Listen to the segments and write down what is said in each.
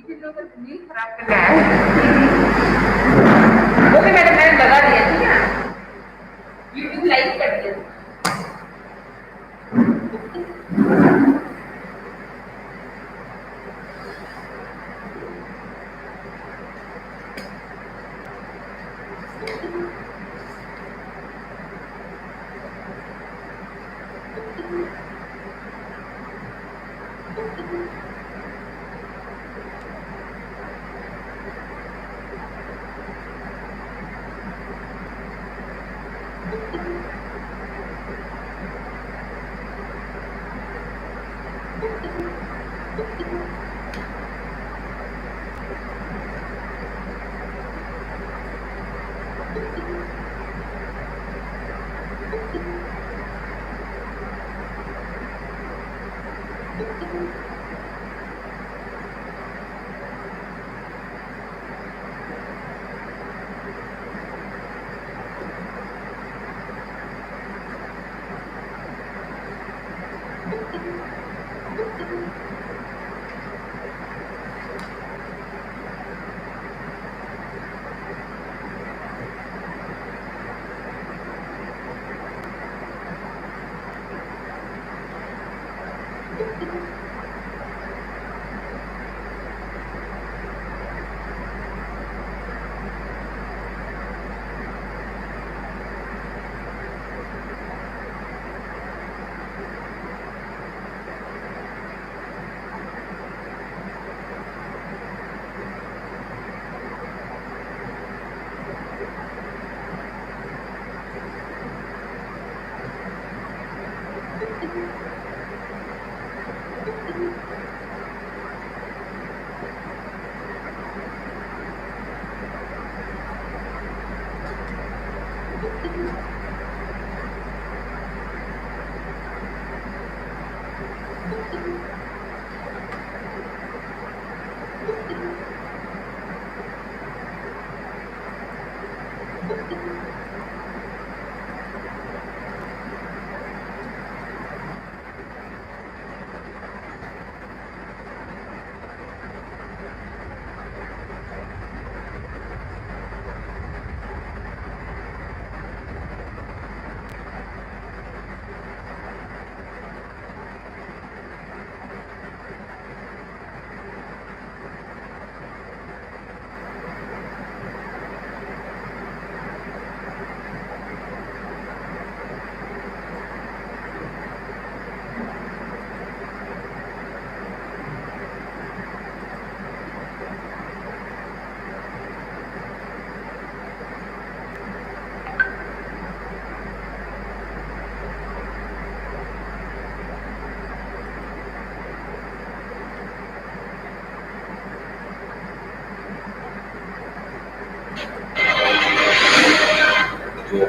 जिन लोगों का नींद खराब करना है वो भी मैंने लगा दिया, ठीक है ना, यूट्यूब लाइव कर दिया।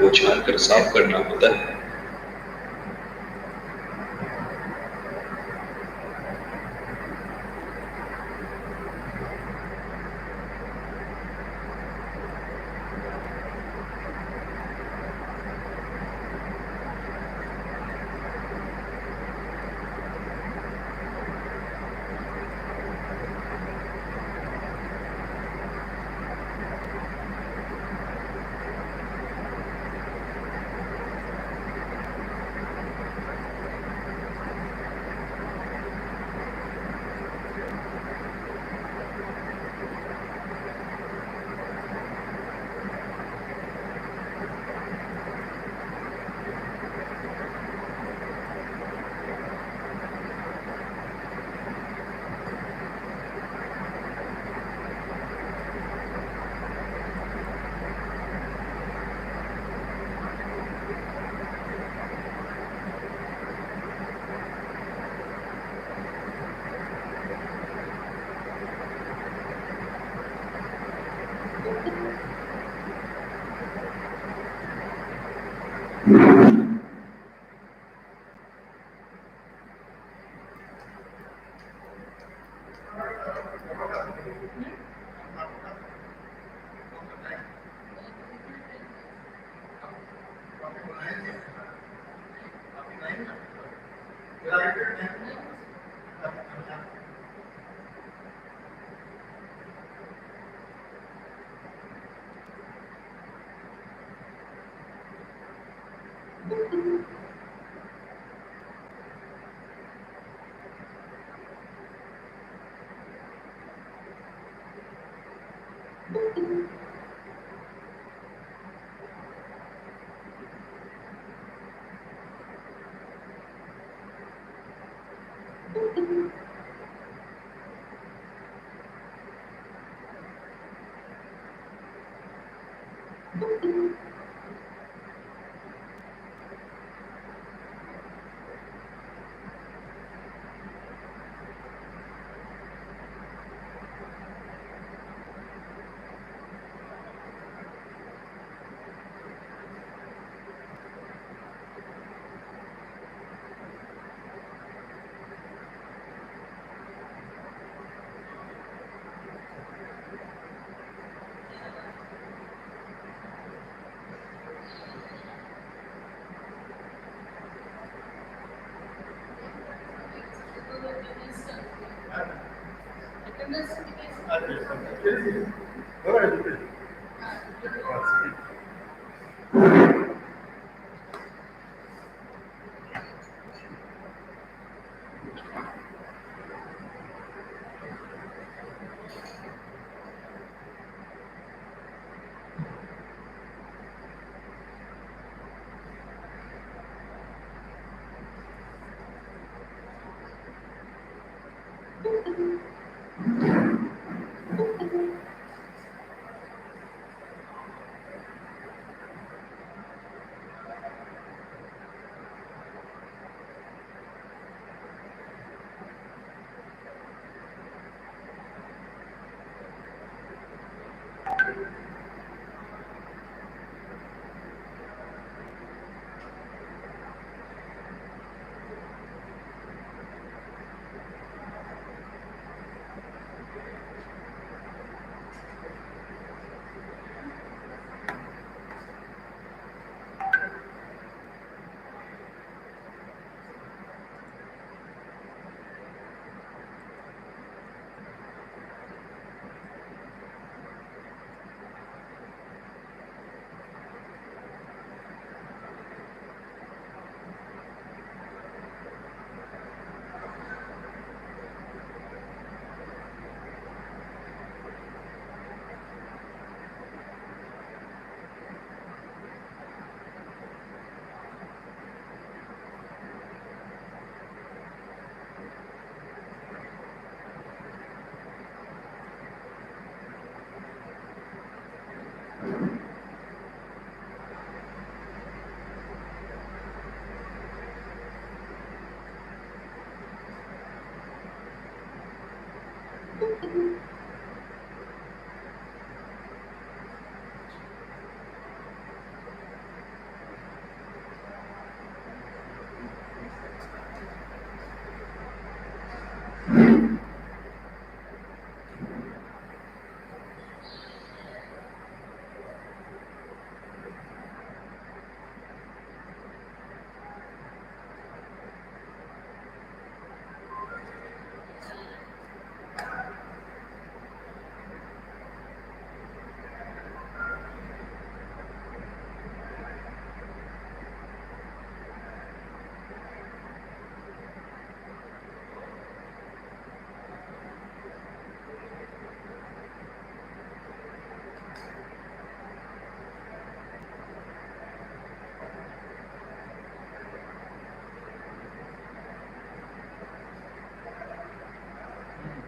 वो छान कर साफ करना होता है।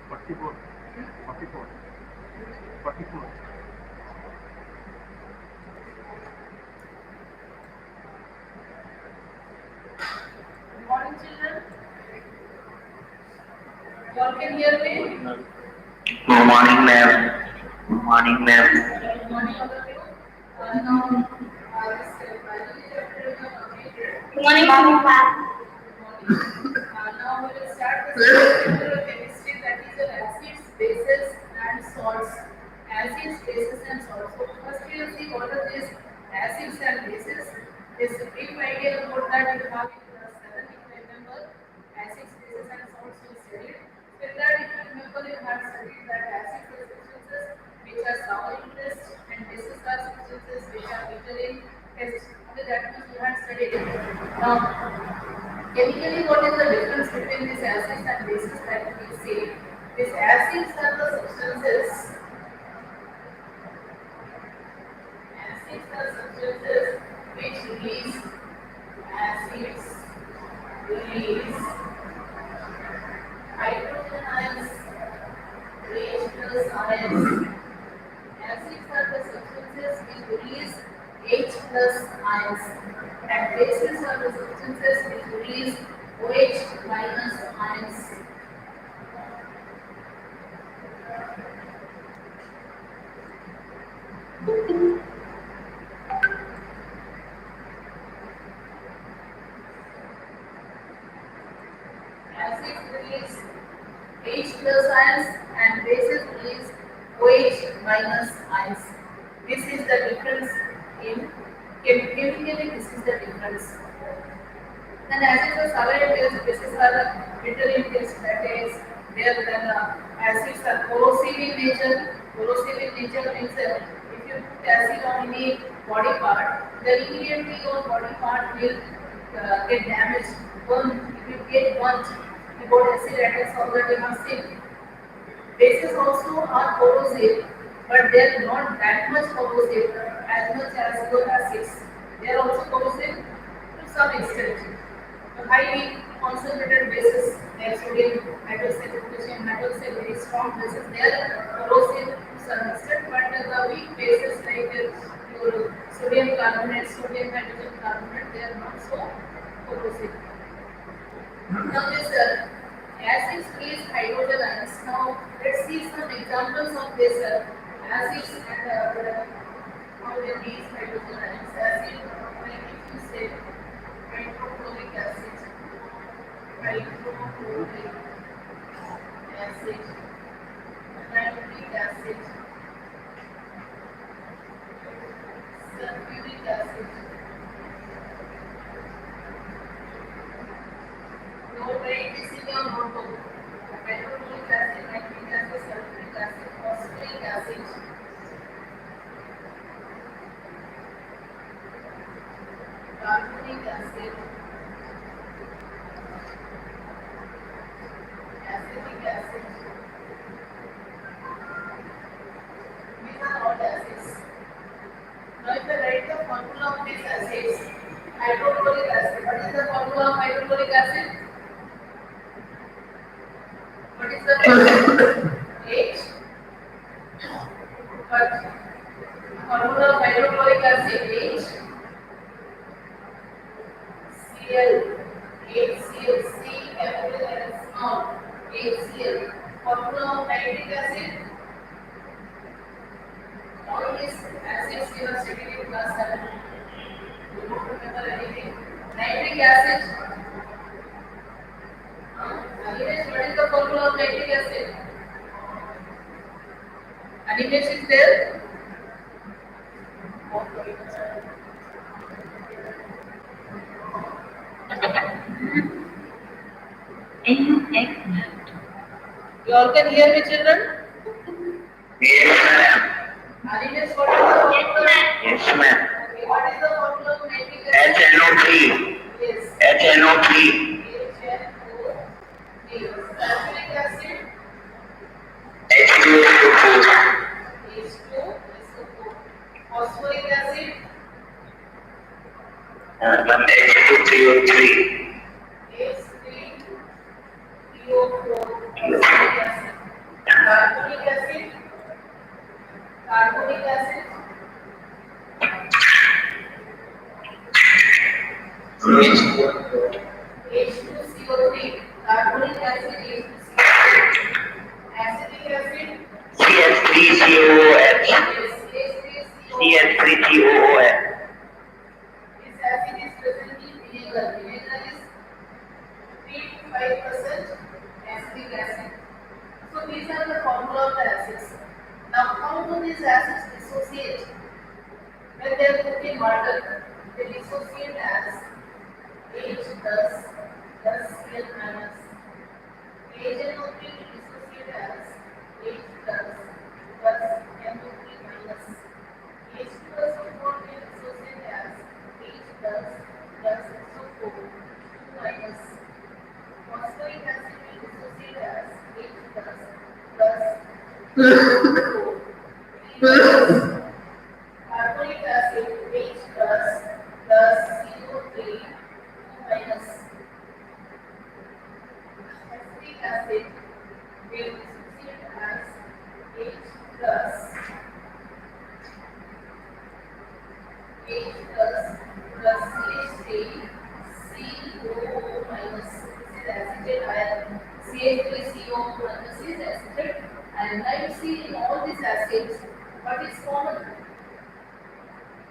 44, 44, 44. Good morning, children. You all can hear me? Good morning, ma'am. Good morning, ma'am. Good morning, all of you. Now, this biology chapter is completed. Good morning, ma'am. Good morning. Now we will start the second chapter of chemistry, that is the acids, bases, and salts. Acids, bases, and salts. So first we will see what are these acids and bases. This brief idea about that you have in class 7 if you remember. Acids, bases, and salts you studied. In that if you remember you have studied that acids are substances which are sour in taste and bases are substances which are bitter in taste. Okay, that much you have studied. Now chemically, what is the difference between these acids and bases that we see? These acids are the substances release hydrogen ions, H plus ions. Acids are the substances which release H plus ions, and bases are the substances which release OH minus ions. Acids release H plus ions and bases release OH minus ions. This is the difference in chemically. This is the difference. And acids are solid based, bases are intermediate, that is, acids are corrosive in nature. Corrosive in nature means if you put acid on any body part, the immediately your body part will get damaged. If you get burnt, about acid attacks already have seen. Bases also are corrosive, but they are not that much corrosive as much as your acids. They are also corrosive to some extent. Highly concentrated bases, like sodium hydroxide, potassium hydroxide, very strong bases, they are corrosive to some extent, but the weak bases like your sodium carbonate, sodium hydrogen carbonate, they are not so corrosive. Now this acids release hydrogen ions. Now let's see some examples of this acids and how they release hydrogen ions. Acid, like if you say hydrochloric acid, hydrochloric acid, nitric acid, sulfuric acid. So write this in your notebook. Hydrochloric acid, nitric acid, sulfuric acid, phosphoric acid, carbonic acid, acetic acid. These are all acids. Now if I write the formula of these acids, hydrochloric acid. What is the formula of hydrochloric acid? What is the formula? H. But formula of hydrochloric acid H. Cl. HCl. C capital and small. HCl. Formula of nitric acid. All these acids you have studied in class 7. You don't remember anything. Nitric acid. Animation, what is the formula of nitric acid? Animation is there? You all can hear me, children? Yes, ma'am. Animation, what is the formula? Yes, ma'am. Okay, what is the formula of nitric acid? HNO3. Yes. HNO3. HNO3. Sulfuric acid. H2SO4. H2SO4. Phosphoric acid. Ma'am, H2CO3. H3PO4. Phosphoric acid. Carbonic acid. Carbonic acid. H2CO3. Carbonic acid. H2CO3. Acetic acid. CH3COOH. Yes. H3CO. CH3COOH. This acid is present in vinegar. Vinegar is 3 to 5% acetic acid. So these are the formula of the acids. Now how do these acids dissociate? When they are put in water, they dissociate as H plus Cl minus. HNO3 dissociate as H plus NO3 minus. H2SO4 will dissociate as H plus SO4 2 minus. Phosphoric acid will dissociate as H plus SO4 3 minus. Carbonic acid H plus CO3 2 minus. acid will succeed as H plus H plus CH3 CO minus. This is acetate ion. CH3CO minus is acetate ion. Now you see in all these acids, what is common?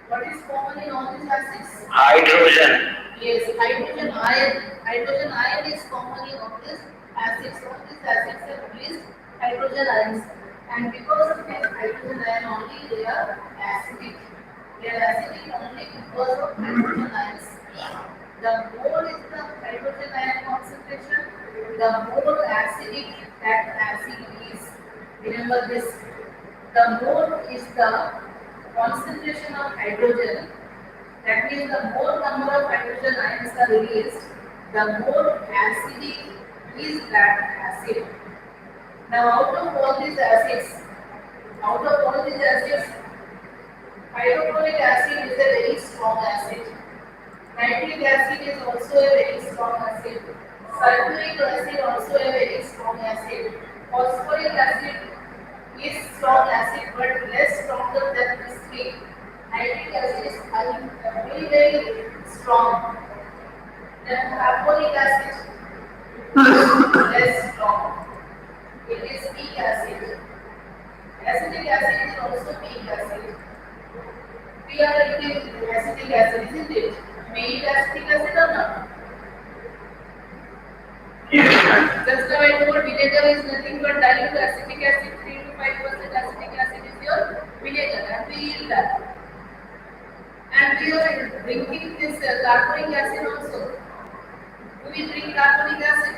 What is common in all these acids? hydrogen, Yes, hydrogen ion. Hydrogen ion is common in all these acids. All these acids have released hydrogen ions. And because of this hydrogen ion only, they are acidic. They are acidic only because of hydrogen ions. The more is the hydrogen ion concentration, the more acidic that acid is. Remember this. The more is the concentration of hydrogen, that means the more number of hydrogen ions are released, the more acidic is that acid. Now out of all these acids, hydrochloric acid is a very strong acid. Nitric acid is also a very strong acid. Sulfuric acid also a very strong acid. Phosphoric acid is strong acid but less stronger than these three. Nitric acid is very strong. Then carbonic acid less strong. It is weak acid. Acetic acid is also weak acid. We are eating acetic acid, isn't it? May eat acetic acid or not? yes, Just now I told vinegar is nothing but dilute acetic acid. 3 to 5% acetic acid is your vinegar, and we eat that. And we are drinking this carbonic acid also. Do we drink carbonic acid?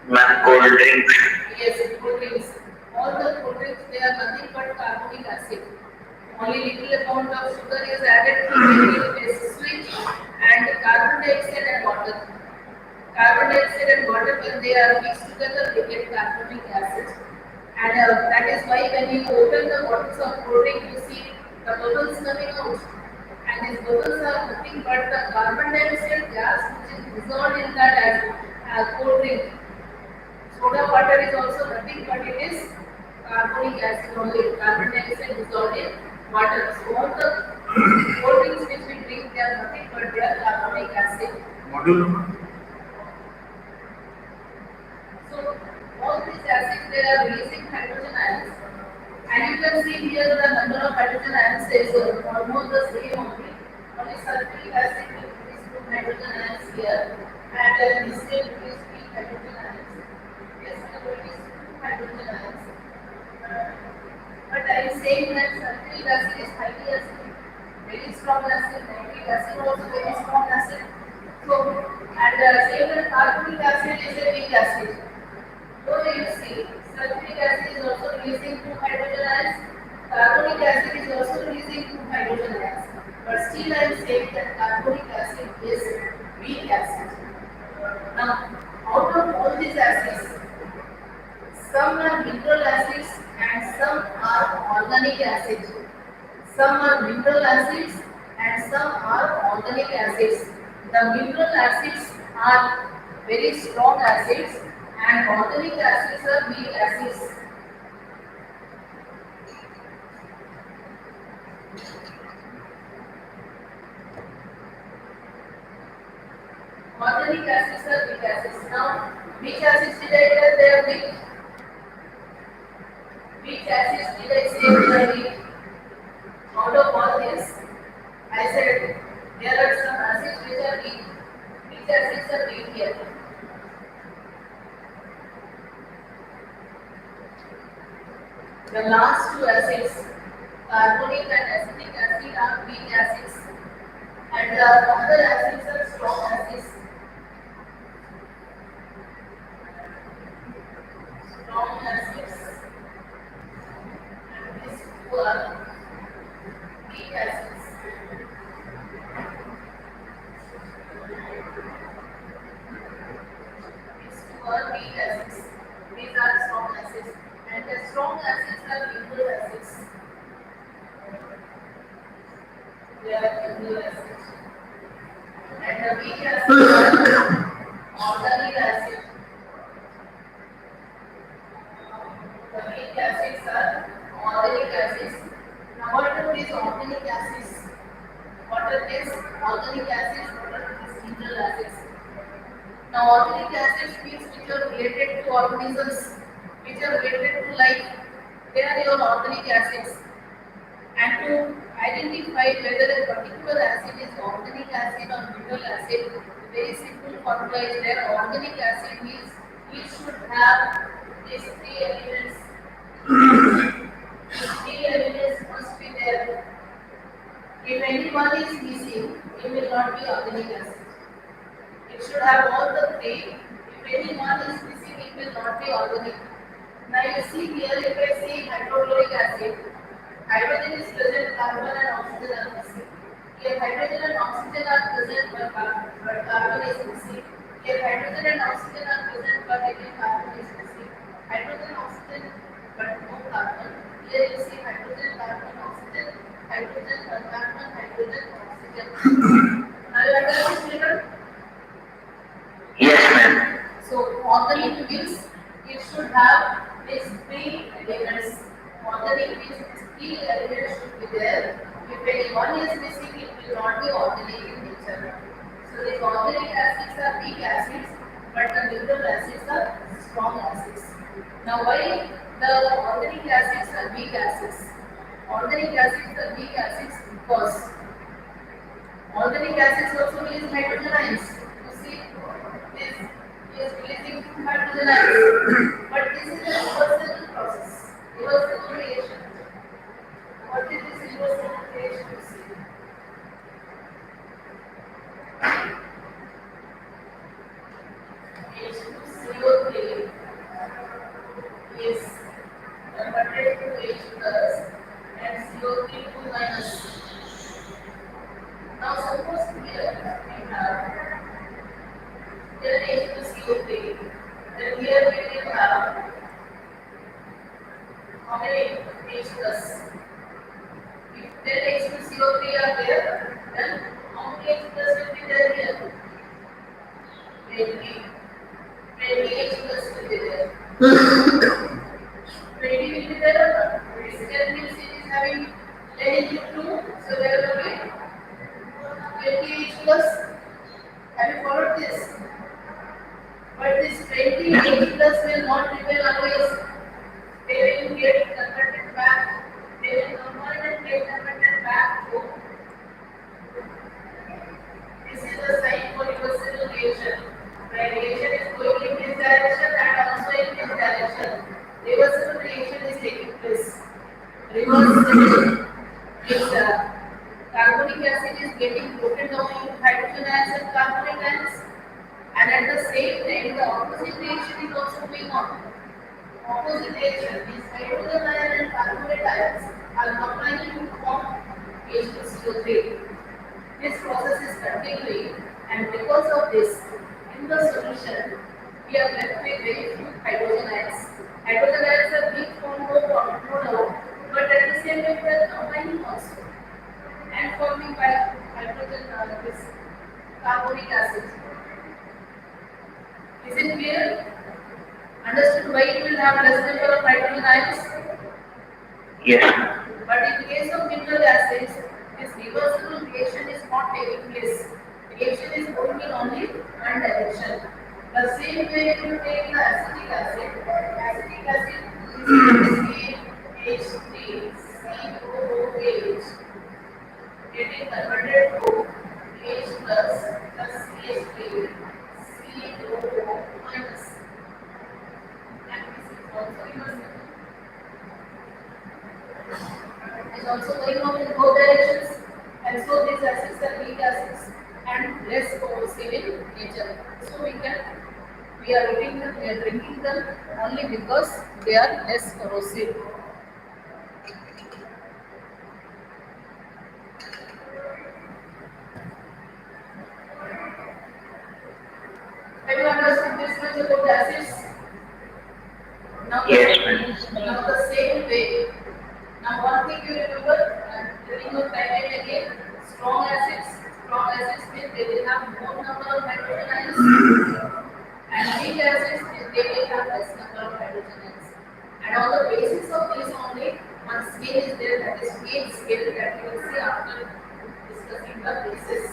man, cold drinks, Yes, cold drinks. All the cold drinks, they are nothing but carbonic acid. Only little amount of sugar is added to make it sweet, and carbon dioxide and water. Carbon dioxide and water, when they are mixed together, they get carbonic acid. And that is why when you open the bottles of cold drink, you see the bubbles coming out. And these bubbles are nothing but the carbon dioxide gas which is dissolved in that cold drink. Soda water is also nothing but it is carbonic acid only. Carbon dioxide dissolved in water. So all the cold drinks which we drink, they are nothing but they are carbonic acid. Module number? So all these acids, they are releasing hydrogen ions. And you can see here the number of hydrogen ions is almost the same only. Only sulfuric acid will release 2 hydrogen ions here, and this will release 3 hydrogen ions. This will release 2 hydrogen ions. But I am saying that sulfuric acid is highly acidic, very strong acid. Nitric acid also very strong acid. So, and same as carbonic acid is a weak acid. So you see, sulfuric acid is also releasing 2 hydrogen ions. Carbonic acid is also releasing 2 hydrogen ions. But still I am saying that carbonic acid is weak acid. Now, out of all these acids, some are mineral acids and some are organic acids. Some are mineral acids and some are organic acids. The mineral acids are very strong acids and organic acids are weak acids. Organic acids are weak acids. Now, which acids did I tell they are weak? Which acids did I say they are weak? Out of all this, I said there are some acids which are weak. Which acids are weak here? The last 2 acids, carbonic and acetic acid, are weak acids, and the other acids are strong acids. Strong acids, and these 2 are weak acids. These 2 are weak acids. These are strong acids, and the strong acids are mineral acids. They are mineral acids, and the weak acids are organic acid. The weak acids are organic acids. Now what are these organic acids? What are these organic acids? What are these mineral acids? Now organic acids means which are related to organisms, which are related to life. They are your organic acids. And to identify whether a particular acid is organic acid or mineral acid, the very simple formula is there. Organic acid means it should have these three elements. These three elements must be there. If any one is missing, it will not be organic acid. It should have all the three. If any one is missing, it will not be organic. Now you see here, if I say hydrochloric acid, hydrogen is present, carbon and oxygen are missing. Here hydrogen and oxygen are present, but carbon is missing. Here hydrogen and oxygen are present, but again carbon is missing. Hydrogen, oxygen, but no carbon. Here you see hydrogen, carbon, oxygen, hydrogen, carbon, hydrogen, oxygen. Now you understand children? Yes, ma'am. So organic means it should have these three elements. Organic means these three elements should be there. If any one is missing, it will not be organic in nature. So these organic acids are weak acids, but the mineral acids are strong acids. Now why the organic acids are weak acids? Organic acids are weak acids because organic acids also release hydrogen ions. You see, this is releasing hydrogen ions. But this is a reversible process, reversible reaction. What is this reversible reaction? You see, H2CO3 is converted to H plus and CO3 2 minus. Now suppose here we have here H2CO3, then here we will have how many H plus? If then H2CO3 are there, then how many H plus will be there here? 20. 20 H plus will be there. 20 will be there or not? This 10 means it is having 10 into 2, so there will be 20 H plus. Have you followed this? But this 20 H plus will not remain always. They will get converted back. They will convert and get converted back to. This is the sign for reversible reaction. The reaction is going in this direction and also in this direction. Reversible reaction is taking place. Reversible is carbonic acid is getting broken down into hydrogen ions and carbonic ions, and at the same time the opposite reaction is also going on. Opposite reaction means hydrogen ion and carbonate ions are combining to form H2CO3. This process is continuing, and because of this, in the solution, we are left with very few hydrogen ions. Hydrogen ions are being formed no doubt, but at the same time, we are combining also and forming by hydrogen this carbonic acid. Is it clear? Understood why it will have less number of hydrogen ions? Yes, ma'am. But in case of mineral acids, this reversible reaction is not taking place. Reaction is going in only one direction. The same way if you take the acetic acid is H3COOH getting converted to H plus CH3 COO minus. And this is also reversible. Is also going on in both directions, and so these acids are weak acids and less corrosive in nature. So we are eating them, we are drinking them only because they are less corrosive. Have you understood this much about acids? Yes, ma'am. Now the same way. Now one thing you remember, during your time and again, strong acids means they will have more number of hydrogen ions, and weak acids means they will have less number of hydrogen ions. And on the basis of this only, one scale is there, that is weight scale, that you will see after discussing the basis.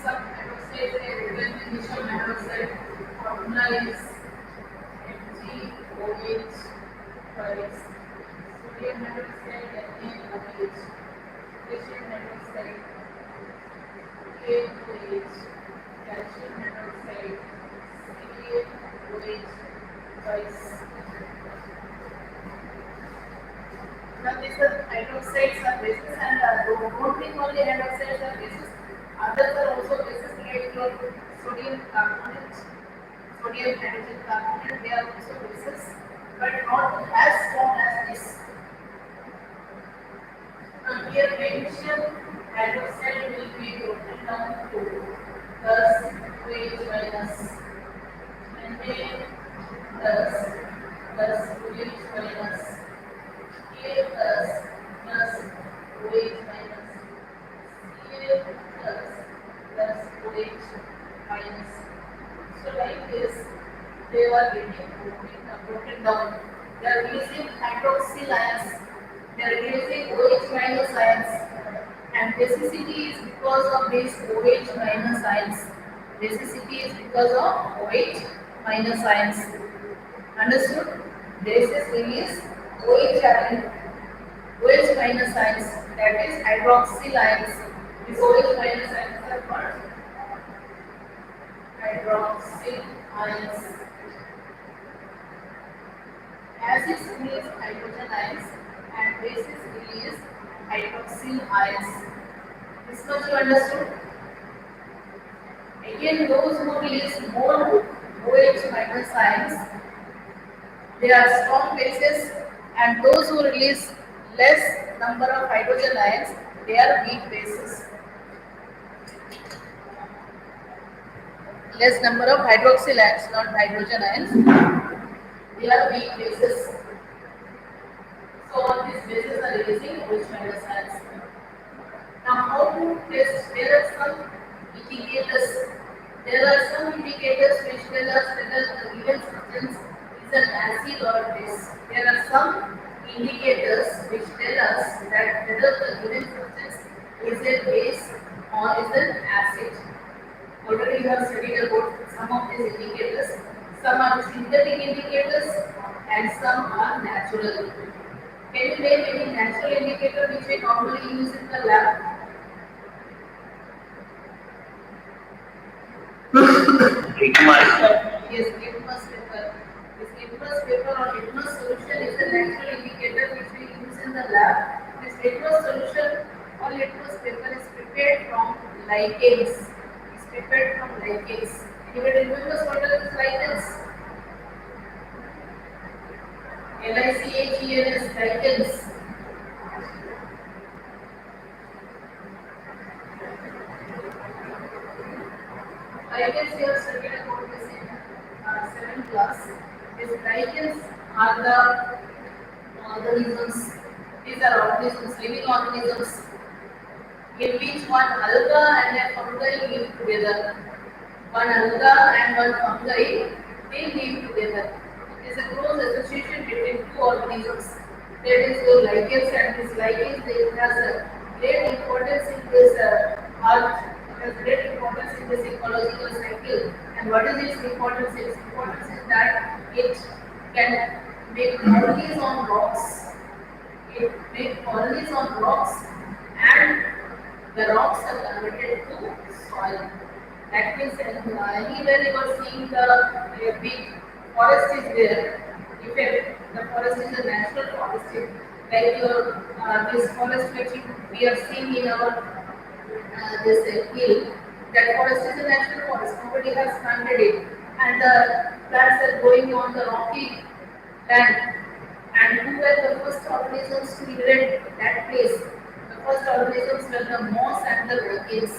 Some hydroxide and initial hydroxide formula is MgOH twice. Sodium hydroxide NaOH. Potassium hydroxide KOH. Calcium hydroxide CaOH twice. Now these are hydroxides are bases and don't think only hydroxides are bases. Others are also bases like your sodium carbonate, sodium hydrogen carbonate. They are also bases, but not as strong as this. Here mentioned hydroxide will be broken down to plus OH minus and then plus OH minus K plus OH minus Ca plus OH minus. So like this, they are getting broken down. They are releasing hydroxyl ions. They are releasing OH minus ions. And basicity is because of these OH minus ions. Basicity is because of OH minus ions. Understood? Bases release OH ion, OH minus ions, that is hydroxyl ions. These OH minus ions are called hydroxyl ions. Acids release hydrogen ions and bases release hydroxyl ions. This much you understood? Again, those who release more OH minus ions, they are strong bases, and those who release less number of hydrogen ions, they are weak bases. Less number of hydroxyl ions, not hydrogen ions, they are weak bases. So all these bases are releasing OH minus ions. Now how to test? There are some indicators. There are some indicators which tell us whether the given substance is an acid or base. There are some indicators which tell us that whether the given substance is a base or is an acid. Already you have studied about some of these indicators. Some are synthetic indicators and some are natural. Can you name any natural indicator which we normally use in the lab? Litmus. Yes, litmus paper. This litmus paper or litmus solution is a natural indicator which we use in the lab. This litmus solution or litmus paper is prepared from lichens. It's prepared from lichens. Anybody remembers what are these lichens? LICHENS, lichens. Lichens you have studied about this in 7th class. These lichens are the organisms. These are organisms, living organisms. in which one alga and a fungi live together. One alga and one fungi, they live together. It is a close association between two organisms. That is your lichens and this lichens, they has a great importance in this art, it has great importance in this ecological cycle. And what is its importance? Its importance is that it can make colonies on rocks. It makes colonies on rocks and the rocks are converted to soil. That means anywhere you are seeing the big forest is there. If the forest is a natural forest, like your this forest which we are seeing in our this hill, that forest is a natural forest. Nobody has planted it, and the plants are growing on the rocky land. And who were the first organisms to invade that place? The first organisms were the moss and the lichens.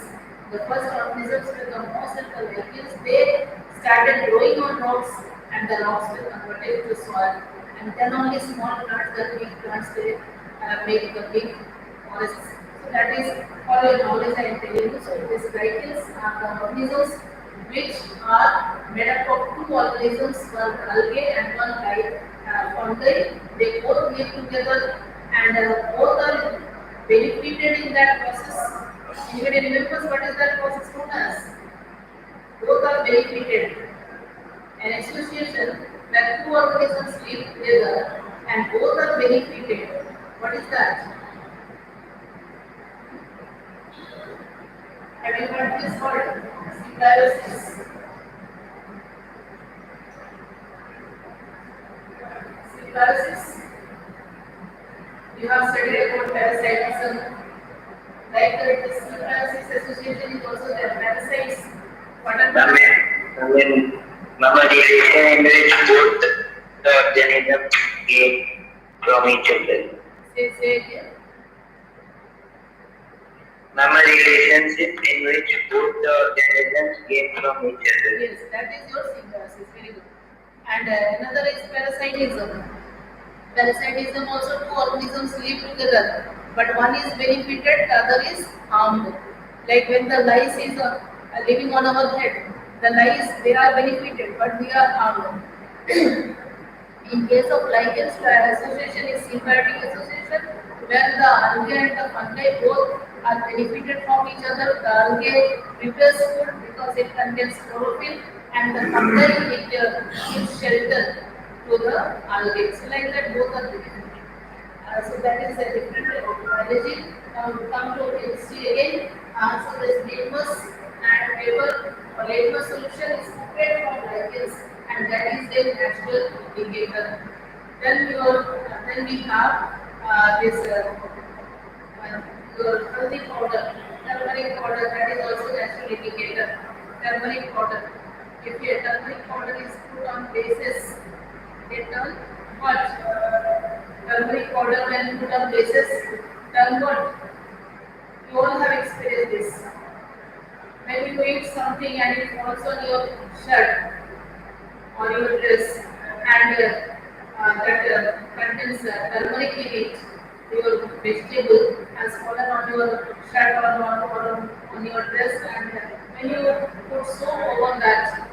The first organisms were the moss and the lichens. They started growing on rocks, and the rocks were converted to soil. And then only small plants, the big plants, they make the big forests. So that is for your knowledge I am telling you. So these lichens are the organisms which are made up of two organisms, one algae and one fungi. They both live together and both are benefited in that process. Anybody remembers what is that process known as? Both are benefited. An association where two organisms live together and both are benefited. What is that? Have you heard this word? Symbiosis. Symbiosis. You have studied about parasitism. Like the symbiosis association is also there. Parasites. What are I the mean, mammalization in which both the organisms gain from each other. say again? Relationship in which both the organisms gain from each other. Yes, that is your symbiosis. Very good. And another is parasitism. Parasitism also two organisms live together, but one is benefited, the other is harmed. Like when the lice is living on our head, the lice they are benefited, but we are harmed. In case of lichens, the association is symbiotic association where the algae and the fungi both are benefited from each other. The algae prepares food because it contains chlorophyll, and the fungi it gives shelter to the algae. So like that, both are benefited. So that is a different biology. Now we come to chemistry again. So this litmus and paper or litmus solution is prepared from lichens, and that is a natural indicator. Then we have this your healthy powder, turmeric powder. That is also natural indicator. Turmeric powder. If your turmeric powder is put on basis, it turn what? Turmeric powder when put on basis, turn what? You all have experienced this. When you eat something and it falls on your shirt or your dress and that contains turmeric in it, your vegetable has fallen on your shirt or on your dress, and when you put soap over that,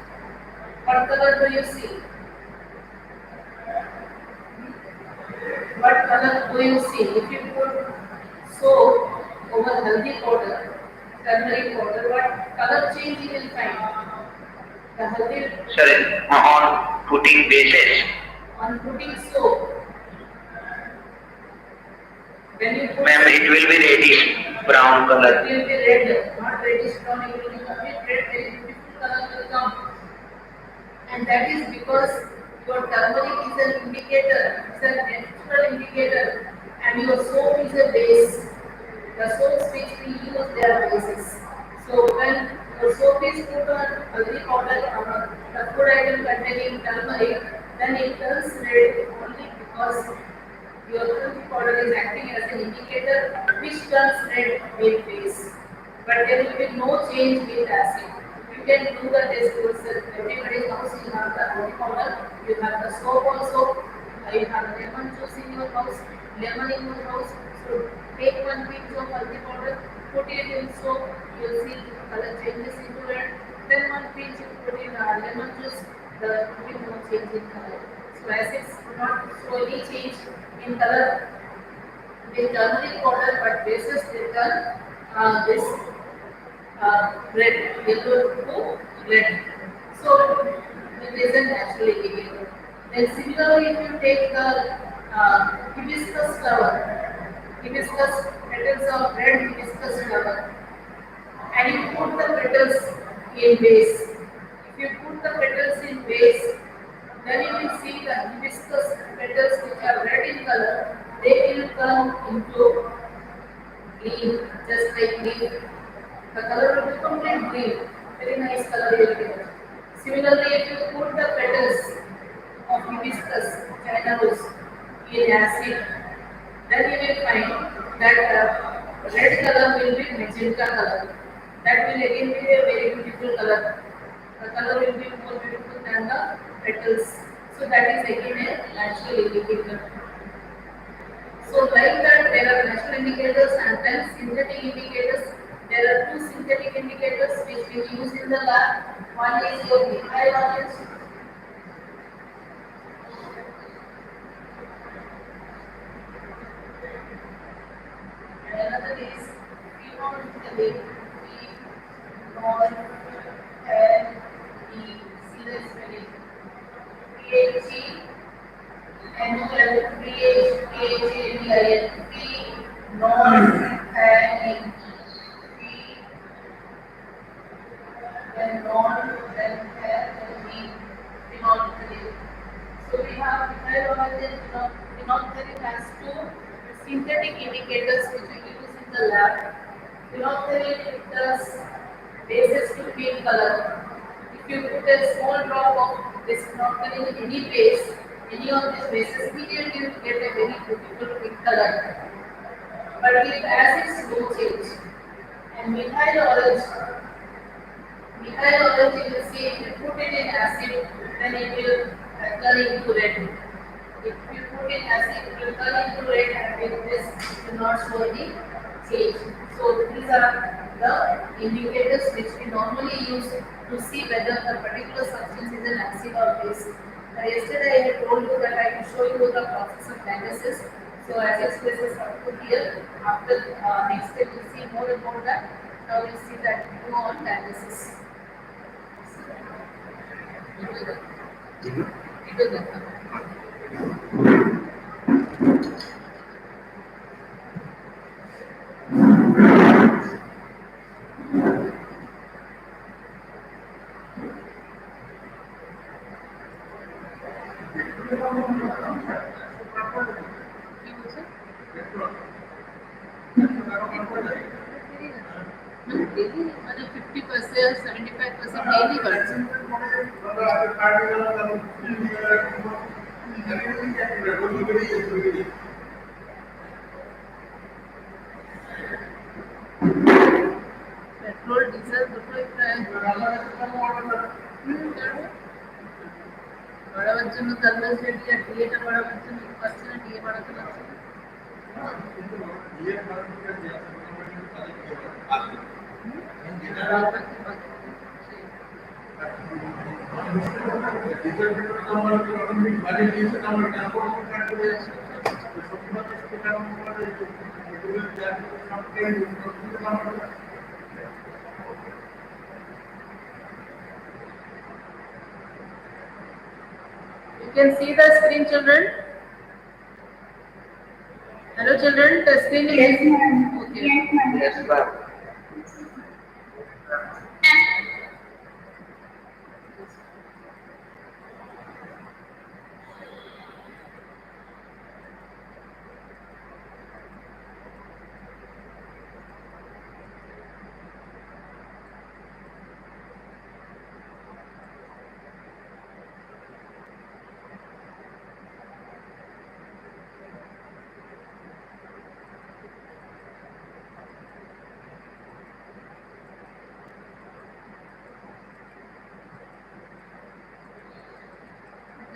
what color do you see? What color do you see? If you put soap over healthy powder, turmeric powder, what color change you will find? The healthy Sorry, on putting bases. on putting soap. When you put Ma'am, it will be reddish brown it color. will be red, not reddish brown, it will be complete red, very beautiful color will come. And that is because your turmeric is an indicator, it's a natural indicator, and your soap is a base. The soaps which we use, they are bases. So when your soap is put on healthy powder or the food item containing turmeric, then it turns red only because your healthy powder is acting as an indicator which turns red with base. But there will be no change with acid. You can do the test yourself. Everybody knows you have the healthy powder, you have the soap also, you have lemon juice in your house, lemon in your house. So Take one pinch of haldi powder, put it in soap, you'll see the color changes into red. Then one pinch you put in lemon juice, the it will change in color. So as it's not show any change in color, they turmeric powder, but basis they turn this red, yellow to red. So it is a natural indicator. Then similarly, if you take the hibiscus flower, hibiscus petals of red hibiscus flower, and you put the petals in vase. If you put the petals in vase, then you will see the hibiscus petals which are red in color, they will turn into green, just like green. The color will become green. Very nice color you will get. Similarly, if you put the petals of hibiscus, China rose, in acid, then you will find that red color will be magenta color. That will again be a very beautiful color. The color will be more beautiful than the petals. So that is again a natural indicator. So like that there are natural indicators and then synthetic indicators. There are two synthetic indicators which we use in the lab. One is your methyl orange. And another is phenolphthalein, phenolphthalein, serious spelling, PHE, NOL, phenolphthalein, then non, then hair, then the phenolphthalein. So we have phenolphthalein, phenolphthalein has two synthetic indicators which we use in the lab. Phenolphthalein it does bases to pink color. If you put a small drop of this phenolphthalein in any base, any of these bases, immediately you get a very beautiful pink color. But with acids, no change. And methyl orange you will see if you put it in acid, then it will turn into red. If you put in acid, it will turn into red, and with this it will not show any change. So these are the indicators which we normally use to see whether the particular substance is an acid or base. Yesterday I had told you that I will show you the process of dialysis. So as expresses up to here, after next step we'll see more about that. Now we'll see that we go on dialysis. ಇದು ಗೊತ್ತಾ? मतलब 50%, 75% daily works. Petrol diesel दोनों इतना है बड़ा बच्चों में thermal state या थिएटर बड़ा बच्चों में पर्सन टीए बड़ा तो You can see the screen, children. Hello, children. The screen is Yes, ma'am. okay. Yes, ma'am. Yes, ma'am.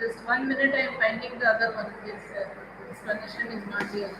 Just 1 minute, I am finding the other one. This explanation is not here.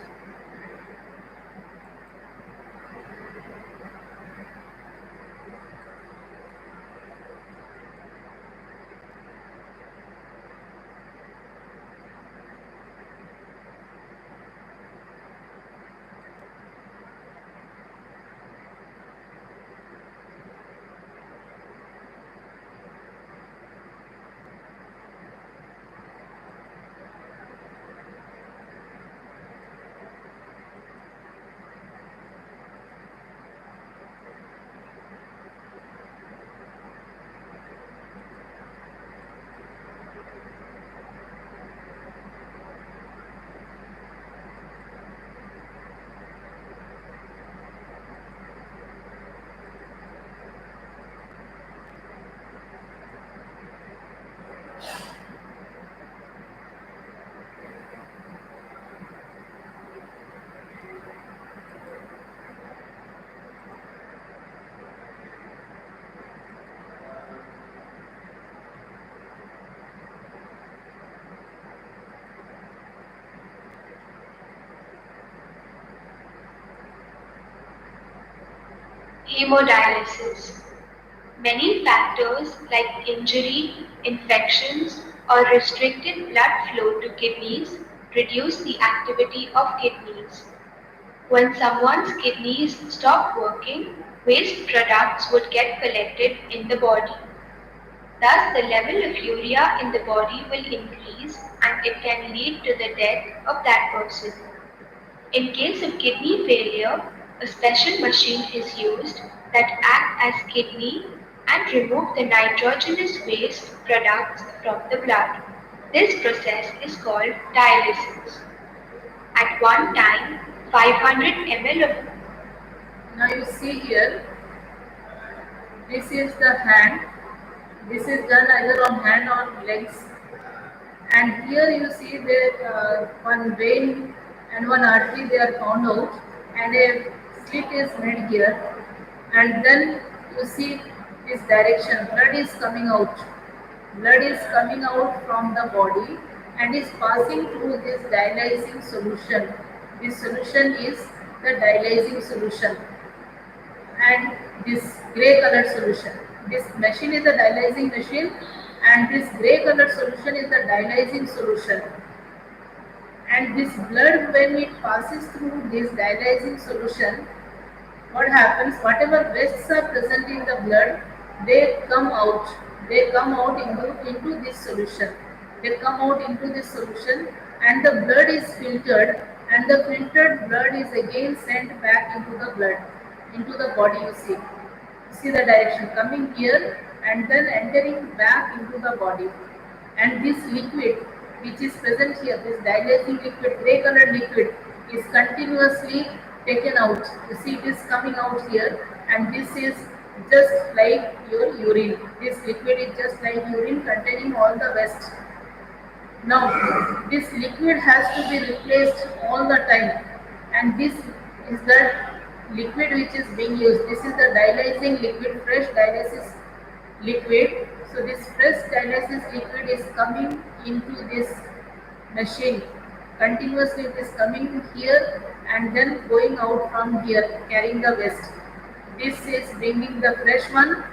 Hemodialysis. Many factors like injury, infections, or restricted blood flow to kidneys reduce the activity of kidneys. When someone's kidneys stop working, waste products would get collected in the body. Thus, the level of urea in the body will increase and it can lead to the death of that person. In case of kidney failure, a special machine is used that act as kidney and remove the nitrogenous waste products from the blood. This process is called dialysis. At one time, 500 ml of Now you see here, this is the hand. This is done either on hand or legs. And here you see that one vein and one artery they are found out, and a slit is made here. And then you see this direction, blood is coming out. Blood is coming out from the body and is passing through this dialyzing solution. This solution is the dialyzing solution, and this grey colored solution. This machine is a dialyzing machine, and this grey colored solution is the dialyzing solution. And this blood, when it passes through this dialyzing solution, what happens? Whatever wastes are present in the blood, they come out. They come out into this solution. They come out into this solution, and the blood is filtered, and the filtered blood is again sent back into the blood, into the body. You see the direction coming here and then entering back into the body. And this liquid which is present here, this dialyzing liquid, grey colored liquid, is continuously taken out. You see it is coming out here, and this is just like your urine. This liquid is just like urine containing all the waste. Now this liquid has to be replaced all the time, and this is the liquid which is being used. This is the dialyzing liquid, fresh dialysis liquid. So this fresh dialysis liquid is coming into this machine. Continuously it is coming here and then going out from here, carrying the waste. This is bringing the fresh one.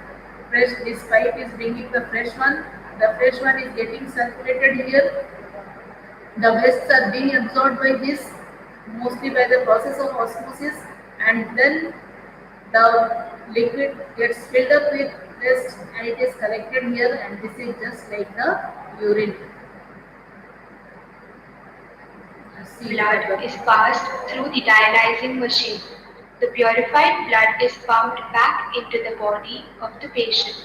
This pipe is bringing the fresh one. The fresh one is getting circulated here. The wastes are being absorbed by this, mostly by the process of osmosis, and then the liquid gets filled up with waste and it is collected here, and this is just like the urine. blood is passed through the dialyzing machine. The purified blood is pumped back into the body of the patient.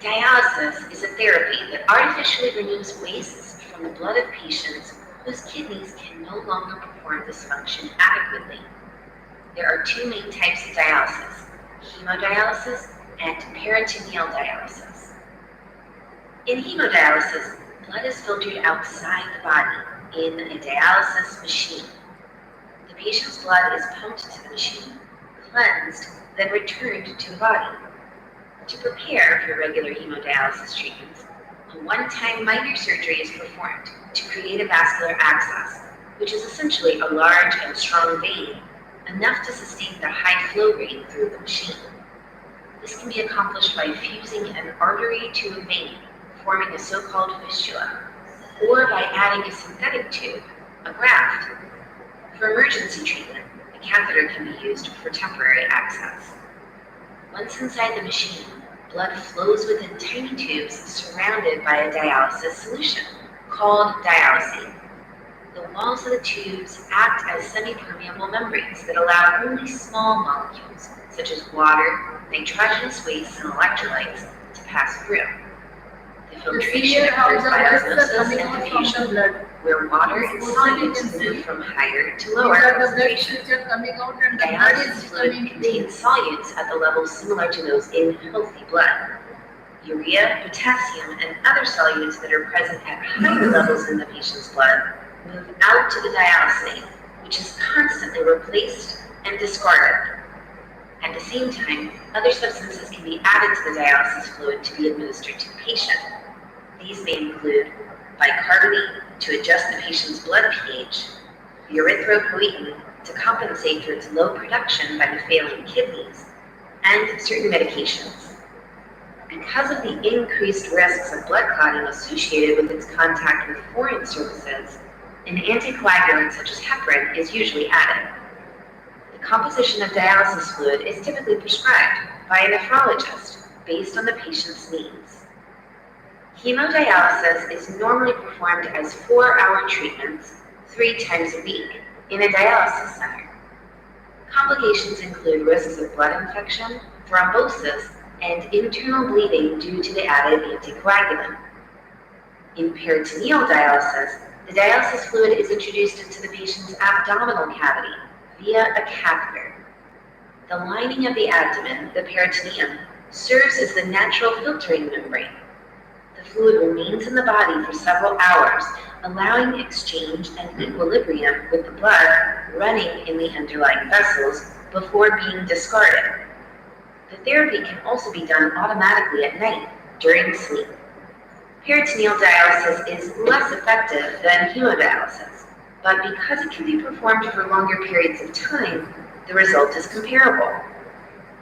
Dialysis is a therapy that artificially removes wastes from the blood of patients whose kidneys can no longer perform this function adequately. There are two main types of dialysis: hemodialysis and peritoneal dialysis. In hemodialysis, blood is filtered outside the body in a dialysis machine. The patient's blood is pumped to the machine, cleansed, then returned to the body. To prepare for regular hemodialysis treatments, a one-time minor surgery is performed to create a vascular access, which is essentially a large and strong vein, enough to sustain the high flow rate through the machine. This can be accomplished by fusing an artery to a vein, forming a so-called fistula, or by adding a synthetic tube, a graft. For emergency treatment, a catheter can be used for temporary access. Once inside the machine, blood flows within tiny tubes surrounded by a dialysis solution called dialysate. The walls of the tubes act as semi-permeable membranes that allow only small molecules, such as water, nitrogenous wastes, and electrolytes, to pass through. The filtration occurs by osmosis and diffusion, where water and solutes move from higher to lower concentration. Dialysis fluid contains solutes at the levels similar to those in healthy blood. Urea, potassium, and other solutes that are present at higher levels in the patient's blood move out to the dialysate, which is constantly replaced and discarded. At the same time, other substances can be added to the dialysis fluid to be administered to the patient. These may include bicarbonate to adjust the patient's blood pH, erythropoietin to compensate for its low production by the failing kidneys, and certain medications. Because of the increased risks of blood clotting associated with its contact with foreign surfaces, an anticoagulant such as heparin is usually added. The composition of dialysis fluid is typically prescribed by a nephrologist based on the patient's needs. Hemodialysis is normally performed as 4-hour treatments 3 times a week in a dialysis center. Complications include risks of blood infection, thrombosis, and internal bleeding due to the added anticoagulant. In peritoneal dialysis, the dialysis fluid is introduced into the patient's abdominal cavity via a catheter. The lining of the abdomen, the peritoneum, serves as the natural filtering membrane. The fluid remains in the body for several hours, allowing exchange and equilibrium with the blood running in the underlying vessels before being discarded. The therapy can also be done automatically at night during sleep. Peritoneal dialysis is less effective than hemodialysis, but because it can be performed for longer periods of time, the result is comparable.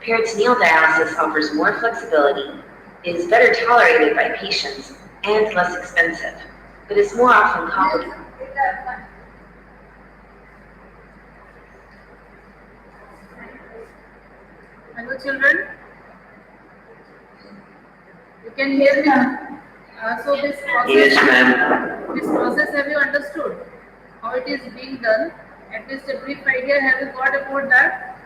Peritoneal dialysis offers more flexibility, is better tolerated by patients, and less expensive, but is more often complicated. Hello children, you can hear me? So Yes, ma'am. this process have you understood? How it is being done? At least a brief idea have you got about that?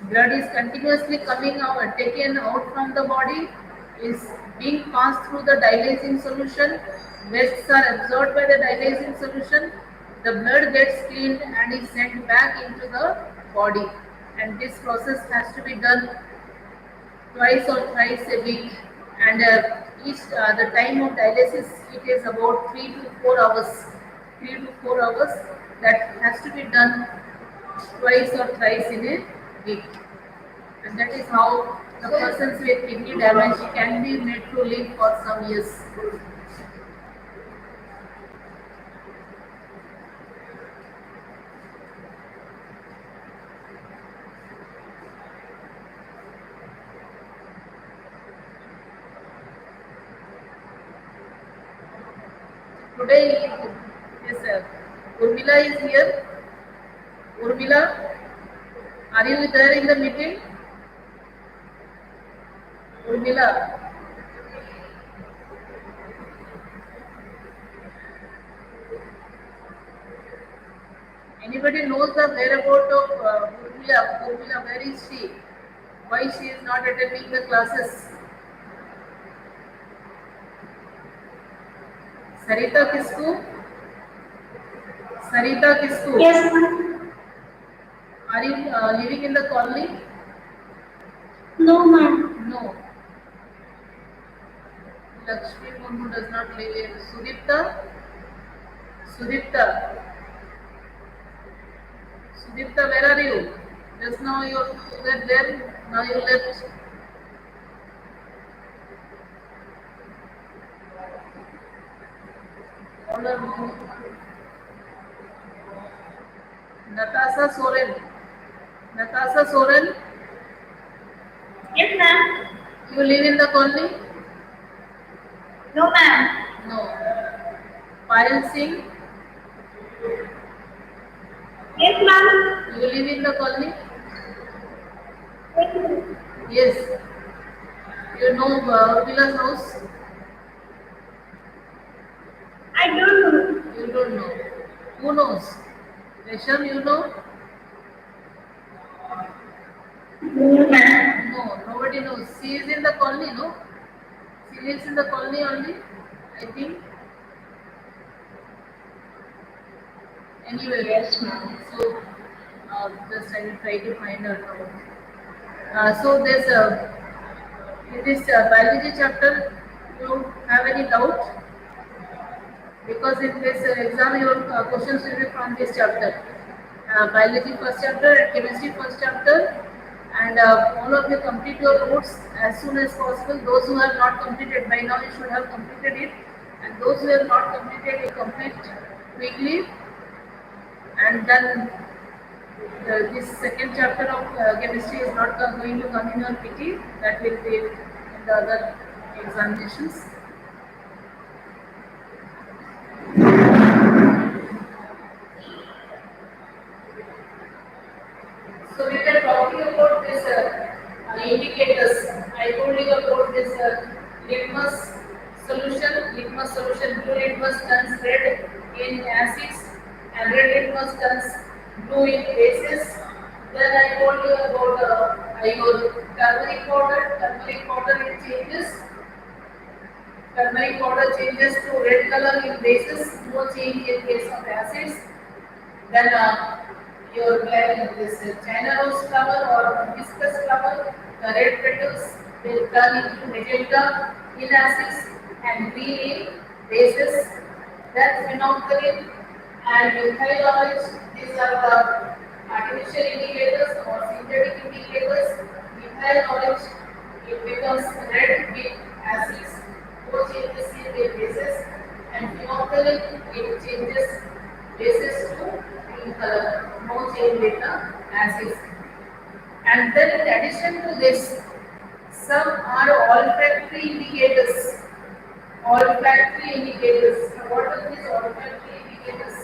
Blood is continuously coming out, taken out from the body, is being passed through the dialyzing solution. Wastes are absorbed by the dialyzing solution. The blood gets cleaned and is sent back into the body. And this process has to be done twice or thrice a week. And the time of dialysis it is about 3 to 4 hours. 3 to 4 hours that has to be done twice or thrice in a week. And that is how the persons with kidney damage can be made to live for some years. Today, yes, Urmila is here. Urmila, are you there in the meeting? Urmila. Anybody knows the whereabout of Urmila? Urmila, where is she? Why she is not attending the classes? Sarita Kisku? Sarita Kisku? Yes, ma'am. Are you living in the colony? No, ma'am. No. Lakshmi Murmu does not live in Sudipta? Sudipta. Sudipta, where are you? Just now you were there, now you left. All are moving. Natasha Soren. Natasha Soren, Yes, ma'am. you live in the colony? No, ma'am. No. Payal Singh, Yes, ma'am. you live in the colony? Yes, ma'am. Yes. You know Urmila's house? I don't know. You don't know. Who knows? Resham, you know? No, ma'am. No, nobody knows. She is in the colony, no? She lives in the colony only, I think. Anyway, Yes, ma'am. so just I will try to find out. So there's in this biology chapter, you have any doubt? because in this exam your questions will be from this chapter. Biology first chapter and chemistry first chapter, and all of you complete your notes as soon as possible. Those who have not completed by now, you should have completed it, and those who have not completed, you complete quickly, and then this second chapter of chemistry is not going to come in your PT. That will be in the other examinations. So we were talking about this indicators. I told you about this litmus litmus solution, blue litmus turns red in acids and red litmus turns blue in bases. Then I told you about your turmeric powder it changes. Turmeric powder changes to red color in bases, no change in case of acids. Then your this China rose flower or hibiscus flower, the red petals will turn into magenta in acids and green in bases. Then phenolphthalein and methyl orange, these are the artificial indicators or synthetic indicators. Methyl orange, it becomes red with acids, no changes in the bases, and phenolphthalein, it changes bases to green color, no change in the acids. And then in addition to this, some are olfactory indicators. Olfactory indicators. What are these olfactory indicators?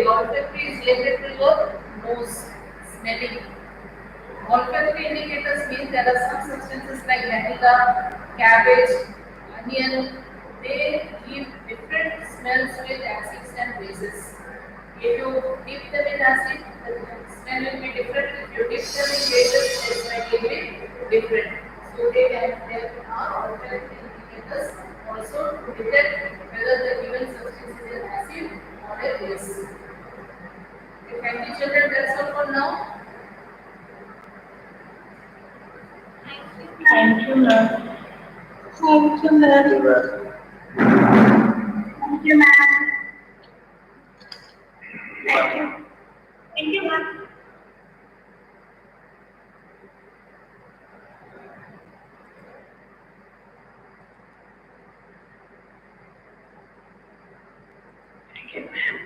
Olfactory is related to your nose, smelling. Olfactory indicators means there are some substances like vanilla, cabbage, onion. They give different smells with acids and bases. If you dip them in acid, the smell will be different. If you dip them in bases, the smell will be different. So there are olfactory indicators also to detect whether the given substance is an acid or a base. Okay, thank you children, that's all for now. Thank you, ma'am. Thank you, ma'am. Thank you, ma'am. Thank you. Thank you, ma'am. Thank you.